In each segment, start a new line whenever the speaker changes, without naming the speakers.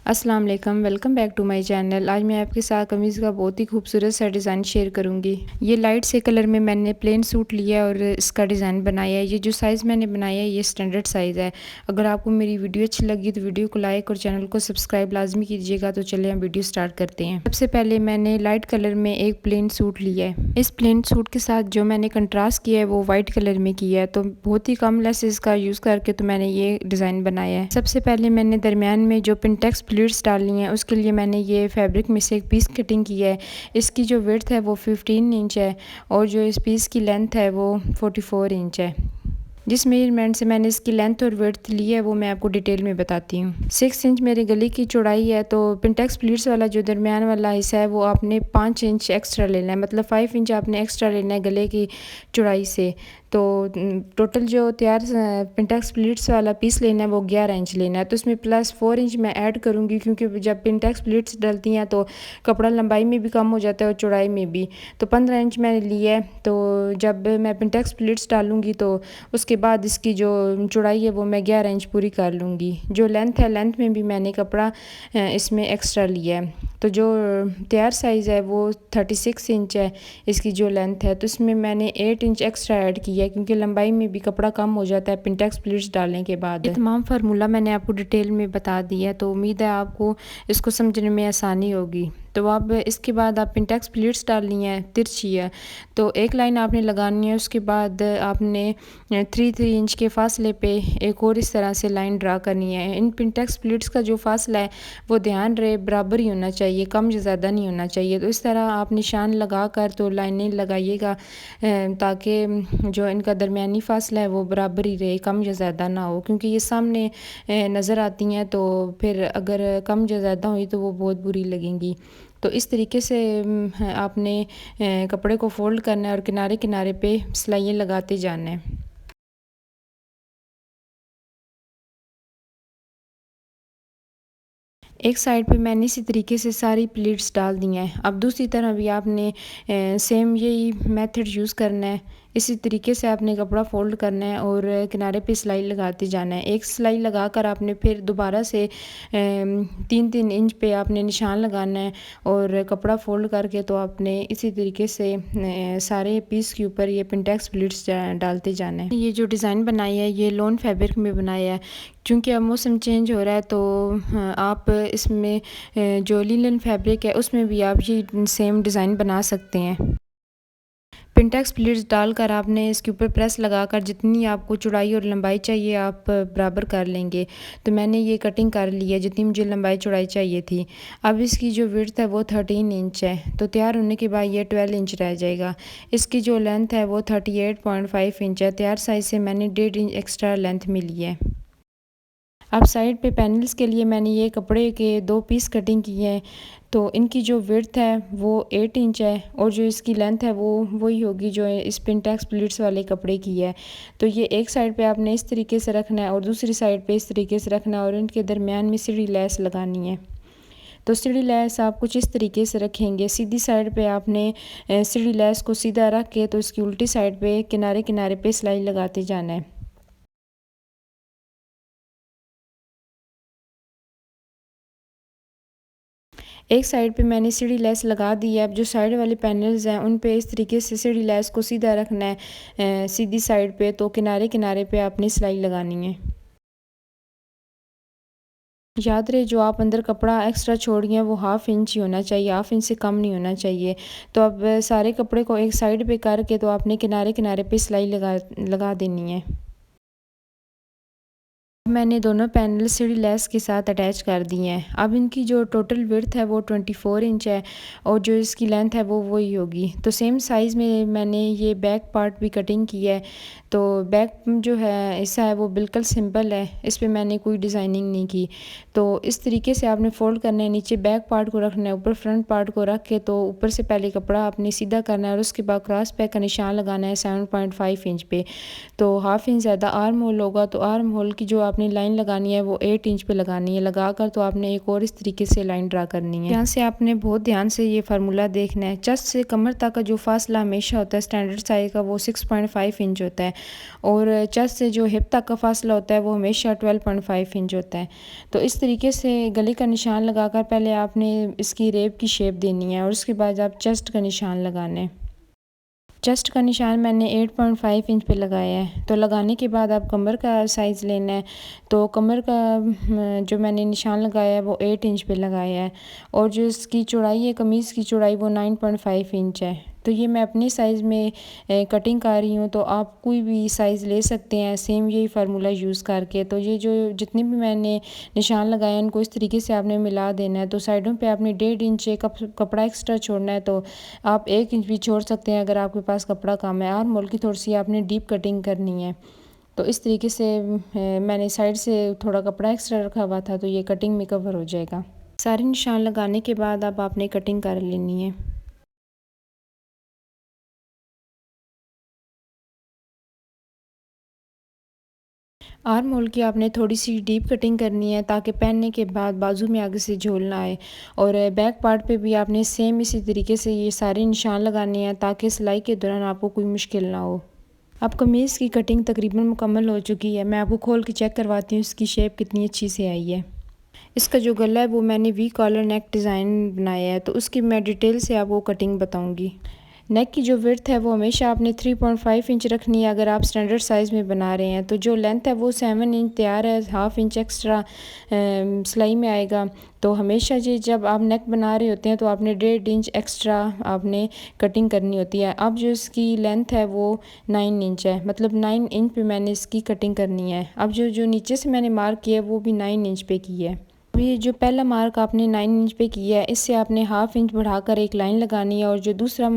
अस्सलाम वालेकुम, welcome back to my channel. आज मैं आपके साथ कमीज़ का बहुत ही खूबसूरत सा डिज़ाइन शेयर करूंगी। ये लाइट से कलर में मैंने प्लेन सूट लिया है और इसका डिज़ाइन बनाया है। ये जो साइज़ मैंने बनाया है ये स्टैंडर्ड साइज़ है। अगर आपको मेरी वीडियो अच्छी लगी तो वीडियो को लाइक और चैनल को सब्सक्राइब लाजमी कीजिएगा। तो चलिए हम वीडियो स्टार्ट करते हैं। सबसे पहले मैंने लाइट कलर में एक प्लेन सूट लिया है। इस प्लेन सूट के साथ जो मैंने कंट्रास्ट किया है वो वाइट कलर में किया है, तो बहुत ही कम लेसेस का यूज़ करके तो मैंने ये डिज़ाइन बनाया है। सबसे पहले मैंने दरमियान में जो पिंटेक्स प्लीट्स डालनी है उसके लिए मैंने ये फैब्रिक में से एक पीस कटिंग की है। इसकी जो विड्थ है वो 15 इंच है और जो इस पीस की लेंथ है वो 44 इंच है। जिस मेजरमेंट से मैंने इसकी लेंथ और विड्थ ली है वो मैं आपको डिटेल में बताती हूँ। 6 इंच मेरे गले की चौड़ाई है, तो पिंटेक्स प्लीट्स वाला जो दरमियान वाला हिस्सा है वो आपने 5 इंच एक्स्ट्रा लेना है, मतलब 5 इंच आपने एक्स्ट्रा लेना है गले की चौड़ाई से। तो टोटल जो तैयार पिंटेक्स प्लीट्स वाला पीस लेना है वो 11 इंच लेना है। तो इसमें प्लस 4 इंच मैं ऐड करूँगी, क्योंकि जब पिंटेक्स प्लीट्स डलती हैं तो कपड़ा लंबाई में भी कम हो जाता है और चौड़ाई में भी। तो 15 इंच मैंने लिया है। तो जब मैं पिंटेक्स प्लीट्स डालूँगी तो उसके बाद इसकी जो चौड़ाई है वो मैं 11 इंच पूरी कर लूँगी। जो लेंथ है, लेंथ में भी मैंने कपड़ा इसमें एक्स्ट्रा लिया है। तो जो तैयार साइज़ है वो 36 इंच है इसकी जो लेंथ है। तो इसमें मैंने 8 इंच एक्स्ट्रा ऐड किया है, क्योंकि लंबाई में भी कपड़ा कम हो जाता है पिंटेक्स प्लीट्स डालने के बाद। ये तमाम फार्मूला मैंने आपको डिटेल में बता दिया है, तो उम्मीद है आपको इसको समझने में आसानी होगी। तो अब इसके बाद आप पिंटेक्स प्लीट्स डालनी है, तिरछी है, तो एक लाइन आपने लगानी है। उसके बाद आपने 3 इंच के फासले पे एक और इस तरह से लाइन ड्रा करनी है। इन पिंटेक्स प्लीट्स का जो फासला है वो ध्यान रहे बराबर ही होना चाहिए, कम या ज़्यादा नहीं होना चाहिए। तो इस तरह आप निशान लगा कर तो लाइनें लगाइएगा, ताकि जो इनका दरमियानी फासला है वो बराबर ही रहे, कम या ज़्यादा ना हो, क्योंकि ये सामने नज़र आती हैं तो फिर अगर कम या ज़्यादा हुई तो वो बहुत बुरी लगेंगी। तो इस तरीके से आपने कपड़े को फ़ोल्ड करना है और किनारे किनारे पे सिलाइयाँ लगाते जाना है। एक साइड पे मैंने इसी तरीके से सारी प्लीट्स डाल दी हैं। अब दूसरी तरफ भी आपने सेम यही मेथड यूज़ करना है। इसी तरीके से आपने कपड़ा फ़ोल्ड करना है और किनारे पे सिलाई लगाते जाना है। एक सिलाई लगाकर आपने फिर दोबारा से 3-3 इंच पे आपने निशान लगाना है और कपड़ा फ़ोल्ड करके तो आपने इसी तरीके से सारे पीस के ऊपर ये पिंटेक्स प्लीट्स डालते जाना है। ये जो डिज़ाइन बनाई है ये लॉन फैब्रिक में बनाया है। चूँकि अब मौसम चेंज हो रहा है तो आप इसमें जो लिनन फैब्रिक है उसमें भी आप ये सेम डिज़ाइन बना सकते हैं। पिंटेक्स प्लीट्स डालकर आपने इसके ऊपर प्रेस लगाकर जितनी आपको चौड़ाई और लंबाई चाहिए आप बराबर कर लेंगे। तो मैंने ये कटिंग कर ली है जितनी मुझे लंबाई चौड़ाई चाहिए थी। अब इसकी जो विड्थ है वो 13 इंच है, तो तैयार होने के बाद ये 12 इंच रह जाएगा। इसकी जो लेंथ है वो 38.5 इंच है। तैयार साइज़ से मैंने 1.5 इंच एक्स्ट्रा लेंथ मिली है। अब साइड पे पैनल्स के लिए मैंने ये कपड़े के 2 पीस कटिंग किए हैं। तो इनकी जो विड्थ है वो 8 इंच है और जो इसकी लेंथ है वो वही होगी जो इस पिंटेक्स प्लीट्स वाले कपड़े की है। तो ये एक साइड पे आपने इस तरीके से रखना है और दूसरी साइड पे इस तरीके से रखना है और इनके दरमियान में सीढ़ी लैस लगानी है। तो सीढ़ी लैस आप कुछ इस तरीके से रखेंगे। सीधी साइड पे आपने सीढ़ी लैस को सीधा रख के तो इसकी उल्टी साइड पे किनारे किनारे पे सिलाई लगाते जाना है। एक साइड पे मैंने सीढ़ी लेस लगा दी है। अब जो साइड वाले पैनल्स हैं उन पे इस तरीके से सीढ़ी लेस को सीधा रखना है सीधी साइड पे, तो किनारे किनारे पे आपने सिलाई लगानी है। याद रहे जो आप अंदर कपड़ा एक्स्ट्रा छोड़ी हैं वो हाफ़ इंच ही होना चाहिए, हाफ़ इंच से कम नहीं होना चाहिए। तो अब सारे कपड़े को एक साइड पे करके तो आपने किनारे किनारे पे सिलाई लगा लगा देनी है। मैंने दोनों पैनल सीढ़ी लेस के साथ अटैच कर दिए हैं। अब इनकी जो टोटल विड्थ है वो 24 इंच है और जो इसकी लेंथ है वो वही होगी। तो सेम साइज़ में मैंने ये बैक पार्ट भी कटिंग की है। तो बैक जो है हिस्सा है वो बिल्कुल सिंपल है, इस पे मैंने कोई डिज़ाइनिंग नहीं की। तो इस तरीके से आपने फ़ोल्ड करना है, नीचे बैक पार्ट को रखना है, ऊपर फ्रंट पार्ट को रख के तो ऊपर से पहले कपड़ा आपने सीधा करना है और उसके बाद क्रॉस पैक का निशान लगाना है 7.5 इंच पे। तो हाफ़ इंच ज़्यादा आर्म होल होगा, तो आर्म होल की जो आप आपने लाइन लगानी है वो 8 इंच पे लगानी है। लगाकर तो आपने एक और इस तरीके से लाइन ड्रा करनी है। यहाँ से आपने बहुत ध्यान से ये फार्मूला देखना है। चेस्ट से कमर तक का जो फासला हमेशा होता है स्टैंडर्ड साइज का वो 6.5 इंच होता है और चेस्ट से जो हिप तक का फासला होता है वो हमेशा 12.5 इंच होता है। तो इस तरीके से गले का निशान लगाकर पहले आपने इसकी रेब की शेप देनी है और उसके बाद आप चेस्ट का निशान लगाना है। चेस्ट का निशान मैंने 8.5 इंच पे लगाया है। तो लगाने के बाद आप कमर का साइज़ लेना है। तो कमर का जो मैंने निशान लगाया है वो 8 इंच पे लगाया है और जो इसकी चौड़ाई है कमीज़ की चौड़ाई वो 9.5 इंच है। तो ये मैं अपने साइज़ में कटिंग कर रही हूँ, तो आप कोई भी साइज़ ले सकते हैं सेम यही फार्मूला यूज़ करके। तो ये जो जितने भी मैंने निशान लगाए हैं उनको इस तरीके से आपने मिला देना है। तो साइडों पे आपने 1.5 इंच कपड़ा एक्स्ट्रा छोड़ना है, तो आप 1 इंच भी छोड़ सकते हैं अगर आपके पास कपड़ा कम है। आर्म होल की थोड़ी सी आपने डीप कटिंग करनी है। तो इस तरीके से मैंने साइड से थोड़ा कपड़ा एक्स्ट्रा रखा हुआ था तो ये कटिंग में कवर हो जाएगा। सारे निशान लगाने के बाद अब आपने कटिंग कर लेनी है। आर्म होल की आपने थोड़ी सी डीप कटिंग करनी है ताकि पहनने के बाद बाजू में आगे से झोल ना आए और बैक पार्ट पे भी आपने सेम इसी तरीके से ये सारे निशान लगाने हैं ताकि सिलाई के दौरान आपको कोई मुश्किल ना हो। अब कमीज़ की कटिंग तकरीबन मुकम्मल हो चुकी है। मैं आपको खोल के चेक करवाती हूँ इसकी शेप कितनी अच्छी से आई है। इसका जो गला है वो मैंने वी कॉलर नेक डिज़ाइन बनाया है, तो उसकी मैं डिटेल से आपको कटिंग बताऊँगी। नेक की जो विड्थ है वो हमेशा आपने 3.5 इंच रखनी है अगर आप स्टैंडर्ड साइज़ में बना रहे हैं। तो जो लेंथ है वो 7 इंच तैयार है, हाफ़ इंच एक्स्ट्रा सिलाई में आएगा। तो हमेशा ये जब आप नेक बना रहे होते हैं तो आपने 1.5 इंच एक्स्ट्रा आपने कटिंग करनी होती है। अब जो इसकी लेंथ है वो 9 इंच है, मतलब 9 इंच पे मैंने इसकी कटिंग करनी है। अब जो जो नीचे से मैंने मार्क किया है वो भी 9 इंच पे की है। ये जो पहला मार्क आपने 9 इंच पे किया है इससे आपने हाफ़ इंच बढ़ाकर एक लाइन लगानी है और जो दूसरा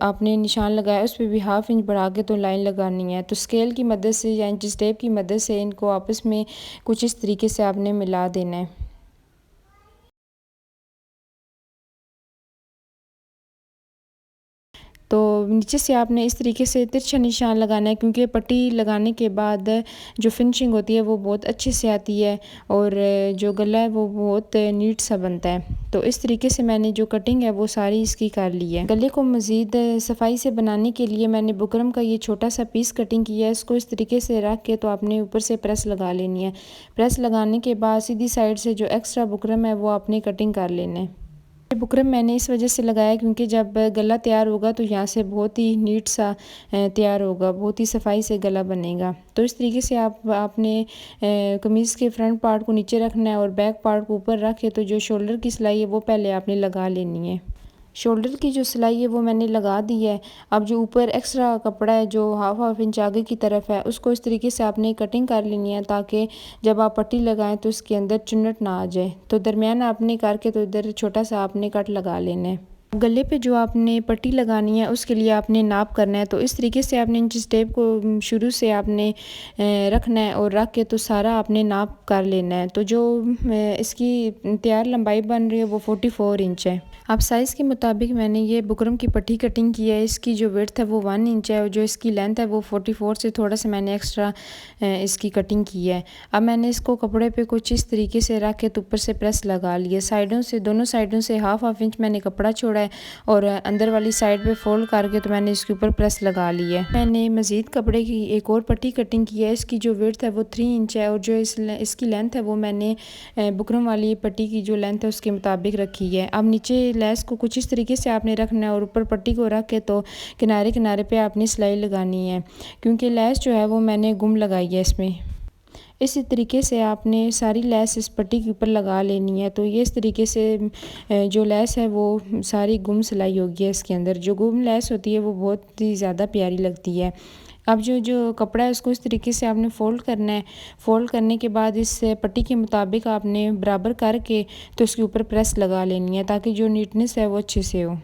आपने निशान लगाया उस पर भी हाफ़ इंच बढ़ा के तो लाइन लगानी है। तो स्केल की मदद से या इंच टेप की मदद से इनको आपस में कुछ इस तरीके से आपने मिला देना है। तो नीचे से आपने इस तरीके से तिरछा निशान लगाना है क्योंकि पट्टी लगाने के बाद जो फिनिशिंग होती है वो बहुत अच्छे से आती है और जो गला है वो बहुत नीट सा बनता है। तो इस तरीके से मैंने जो कटिंग है वो सारी इसकी कर ली है। गले को मज़ीद सफाई से बनाने के लिए मैंने बुकरम का ये छोटा सा पीस कटिंग किया है। इसको इस तरीके से रख के तो आपने ऊपर से प्रेस लगा लेनी है। प्रेस लगाने के बाद सीधी साइड से जो एक्स्ट्रा बुकरम है वो आपने कटिंग कर लेना है। ये बुकरम मैंने इस वजह से लगाया क्योंकि जब गला तैयार होगा तो यहाँ से बहुत ही नीट सा तैयार होगा, बहुत ही सफाई से गला बनेगा। तो इस तरीके से आपने कमीज़ के फ्रंट पार्ट को नीचे रखना है और बैक पार्ट को ऊपर रख के तो जो शोल्डर की सिलाई है वो पहले आपने लगा लेनी है। शोल्डर की जो सिलाई है वो मैंने लगा दी है। अब जो ऊपर एक्स्ट्रा कपड़ा है जो हाफ इंच आगे की तरफ है उसको इस तरीके से आपने कटिंग कर लेनी है ताकि जब आप पट्टी लगाएं तो इसके अंदर चुन्नट ना आ जाए। तो दरमियान आपने करके तो इधर छोटा सा आपने कट लगा लेना है। गले पे जो आपने पट्टी लगानी है उसके लिए आपने नाप करना है। तो इस तरीके से आपने इंच टेप को शुरू से आपने रखना है और रख के तो सारा आपने नाप कर लेना है। तो जो इसकी तैयार लंबाई बन रही है वो 44 इंच है। अब साइज़ के मुताबिक मैंने ये बुकरम की पट्टी कटिंग की है। इसकी जो विड्थ है वो 1 इंच है और जो इसकी लेंथ है वो 44 से थोड़ा सा मैंने एक्स्ट्रा इसकी कटिंग की है। अब मैंने इसको कपड़े पे कुछ इस तरीके से रख के तो ऊपर से प्रेस लगा लिया। साइडों से दोनों साइडों से हाफ इंच मैंने कपड़ा छोड़ा है और अंदर वाली साइड पे फोल्ड करके तो मैंने इसके ऊपर प्रेस लगा ली है। मैंने मज़ीद कपड़े की एक और पट्टी कटिंग की है। इसकी जो विड्थ है वो 3 इंच है और जो इसकी लेंथ है वो मैंने बुकरम वाली पट्टी की जो लेंथ है उसके मुताबिक रखी है। अब नीचे लेस को कुछ इस तरीके से आपने रखना है और ऊपर पट्टी को रख के तो किनारे किनारे पे आपने सिलाई लगानी है क्योंकि लेस जो है वो मैंने गुम लगाई है इसमें। इसी तरीके से आपने सारी लेस इस पट्टी के ऊपर लगा लेनी है। तो ये इस तरीके से जो लेस है वो सारी गुम सिलाई होगी है इसके अंदर। जो गुम लेस होती है वो बहुत ही ज़्यादा प्यारी लगती है। अब जो जो कपड़ा है उसको इस तरीके से आपने फ़ोल्ड करना है। फ़ोल्ड करने के बाद इस पट्टी के मुताबिक आपने बराबर करके तो उसके ऊपर प्रेस लगा लेनी है ताकि जो नीटनेस है वो अच्छे से हो।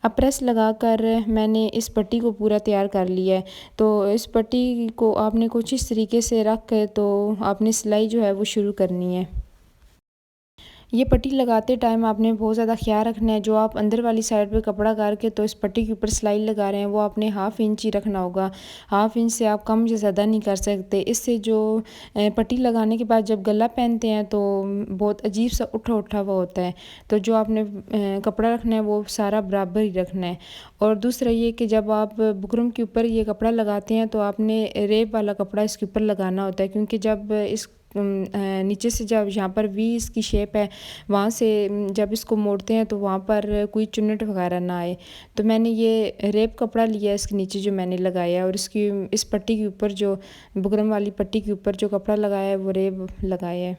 अब प्रेस लगाकर मैंने इस पट्टी को पूरा तैयार कर लिया है। तो इस पट्टी को आपने कुछ इस तरीके से रख के तो आपने सिलाई जो है वो शुरू करनी है। ये पट्टी लगाते टाइम आपने बहुत ज़्यादा ख्याल रखना है, जो आप अंदर वाली साइड पे कपड़ा करके तो इस पट्टी के ऊपर सिलाई लगा रहे हैं वो आपने हाफ़ इंच ही रखना होगा। हाफ़ इंच से आप कम या ज़्यादा नहीं कर सकते। इससे जो पट्टी लगाने के बाद जब गला पहनते हैं तो बहुत अजीब सा उठा उठा हुआ होता है। तो जो आपने कपड़ा रखना है वो सारा बराबर ही रखना है। और दूसरा ये कि जब आप बुकरम के ऊपर ये कपड़ा लगाते हैं तो आपने रेब वाला कपड़ा इसके ऊपर लगाना होता है, क्योंकि जब नीचे से जब यहाँ पर वी इसकी शेप है वहाँ से जब इसको मोड़ते हैं तो वहाँ पर कोई चुन्नट वगैरह ना आए। तो मैंने ये रेप कपड़ा लिया है इसके नीचे जो मैंने लगाया, और इसकी इस पट्टी के ऊपर जो बुकरम वाली पट्टी के ऊपर जो कपड़ा लगाया है वो रेप लगाया है।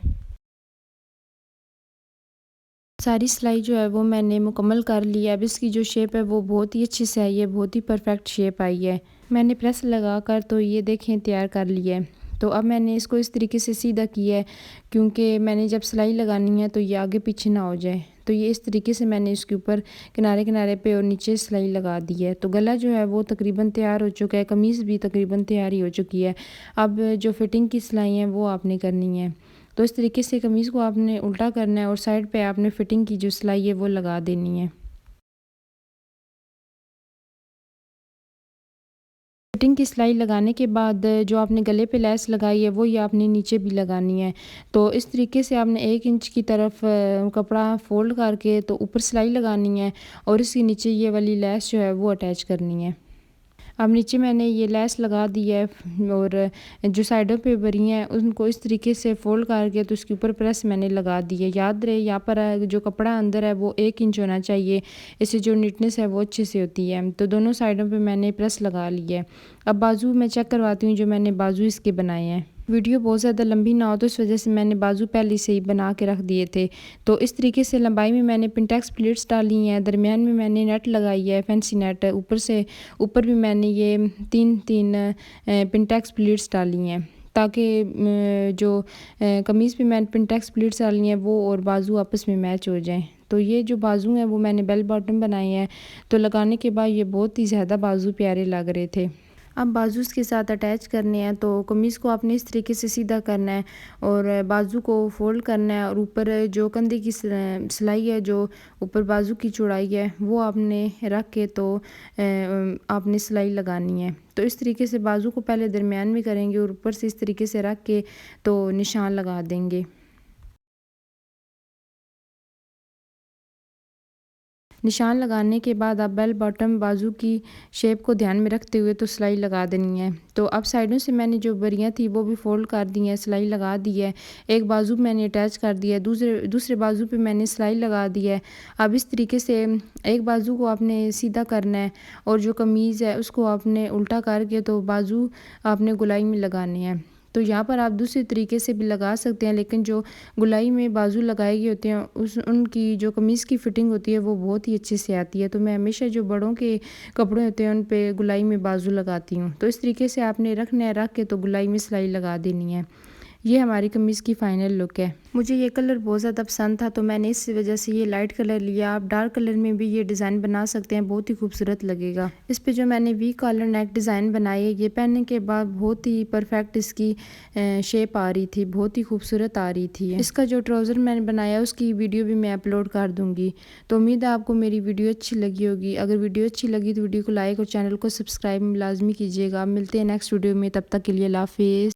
सारी सिलाई जो है वो मैंने मुकम्मल कर लिया है। अब इसकी जो शेप है वो बहुत ही अच्छे से आई है, बहुत ही परफेक्ट शेप आई है। मैंने प्रेस लगा कर तो ये देखें तैयार कर लिया है। तो अब मैंने इसको इस तरीके से सीधा किया है, क्योंकि मैंने जब सिलाई लगानी है तो ये आगे पीछे ना हो जाए। तो ये इस तरीके से मैंने इसके ऊपर किनारे किनारे पे और नीचे सिलाई लगा दी है। तो गला जो है वो तकरीबन तैयार हो चुका है, कमीज़ भी तकरीबन तैयार ही हो चुकी है। अब जो फिटिंग की सिलाई है वो आपने करनी है। तो इस तरीके से कमीज़ को आपने उल्टा करना है और साइड पे आपने फिटिंग की जो सिलाई है वो लगा देनी है। फिटिंग की सिलाई लगाने के बाद जो आपने गले पे लेस लगाई है वो ये आपने नीचे भी लगानी है। तो इस तरीके से आपने 1 इंच की तरफ कपड़ा फ़ोल्ड करके तो ऊपर सिलाई लगानी है और इसके नीचे ये वाली लेस जो है वो अटैच करनी है। अब नीचे मैंने ये लेस लगा दी है और जो साइडों पे बरी हैं उनको इस तरीके से फ़ोल्ड करके तो उसके ऊपर प्रेस मैंने लगा दी है। याद रहे यहाँ पर जो कपड़ा अंदर है वो 1 इंच होना चाहिए, इससे जो नीटनेस है वो अच्छे से होती है। तो दोनों साइडों पे मैंने प्रेस लगा ली है। अब बाजू मैं चेक करवाती हूँ जो मैंने बाजू इसके बनाए हैं। वीडियो बहुत ज़्यादा लंबी ना हो तो इस वजह से मैंने बाजू पहले से ही बना के रख दिए थे। तो इस तरीके से लंबाई में मैंने पिंटेक्स प्लीट्स डाली हैं, दरमियान में मैंने नेट लगाई है फैंसी नेट, ऊपर भी मैंने ये 3-3 पिंटेक्स प्लीट्स डाली हैं, ताकि जो कमीज़ पे मैंने पिंटेक्स प्लीट्स डाली हैं वो और बाजू आपस में मैच हो जाएँ। तो ये जो बाजू हैं वो मैंने बेल बॉटम बनाए हैं। तो लगाने के बाद ये बहुत ही ज़्यादा बाजू प्यारे लग रहे थे। अब बाजू के साथ अटैच करने हैं, तो कमीज़ को आपने इस तरीके से सीधा करना है और बाजू को फ़ोल्ड करना है और ऊपर जो कंधे की सिलाई है, जो ऊपर बाजू की चौड़ाई है वो आपने रख के तो आपने सिलाई लगानी है। तो इस तरीके से बाजू को पहले दरमियान में करेंगे और ऊपर से इस तरीके से रख के तो निशान लगा देंगे। निशान लगाने के बाद आप बेल बॉटम बाजू की शेप को ध्यान में रखते हुए तो सिलाई लगा देनी है। तो अब साइडों से मैंने जो बरियाँ थी वो भी फ़ोल्ड कर दी हैं, सिलाई लगा दी है। एक बाजू मैंने अटैच कर दिया है, दूसरे दूसरे बाजू पे मैंने सिलाई लगा दी है। अब इस तरीके से एक बाजू को आपने सीधा करना है और जो कमीज़ है उसको आपने उल्टा करके तो बाजू आपने गोलाई में लगाने हैं। तो यहाँ पर आप दूसरे तरीके से भी लगा सकते हैं, लेकिन जो गोलाई में बाजू लगाए गए होते हैं उस उनकी जो कमीज़ की फ़िटिंग होती है वो बहुत ही अच्छे से आती है। तो मैं हमेशा जो बड़ों के कपड़े होते हैं उन पे गोलाई में बाजू लगाती हूँ। तो इस तरीके से आपने रखना है, रख के तो गोलाई में सिलाई लगा देनी है। ये हमारी कमीज़ की फ़ाइनल लुक है। मुझे ये कलर बहुत ज़्यादा पसंद था तो मैंने इस वजह से ये लाइट कलर लिया। आप डार्क कलर में भी ये डिज़ाइन बना सकते हैं, बहुत ही खूबसूरत लगेगा। इस पे जो मैंने वी कॉलर नेक डिज़ाइन बनाई है, ये पहनने के बाद बहुत ही परफेक्ट इसकी शेप आ रही थी, बहुत ही खूबसूरत आ रही थी। इसका जो ट्राउज़र मैंने बनाया उसकी वीडियो भी मैं अपलोड कर दूँगी। तो उम्मीद है आपको मेरी वीडियो अच्छी लगी होगी। अगर वीडियो अच्छी लगी तो वीडियो को लाइक और चैनल को सब्सक्राइब लाज़मी कीजिएगा। मिलते हैं नेक्स्ट वीडियो में, तब तक के लिए अल्लाह हाफ़िज़।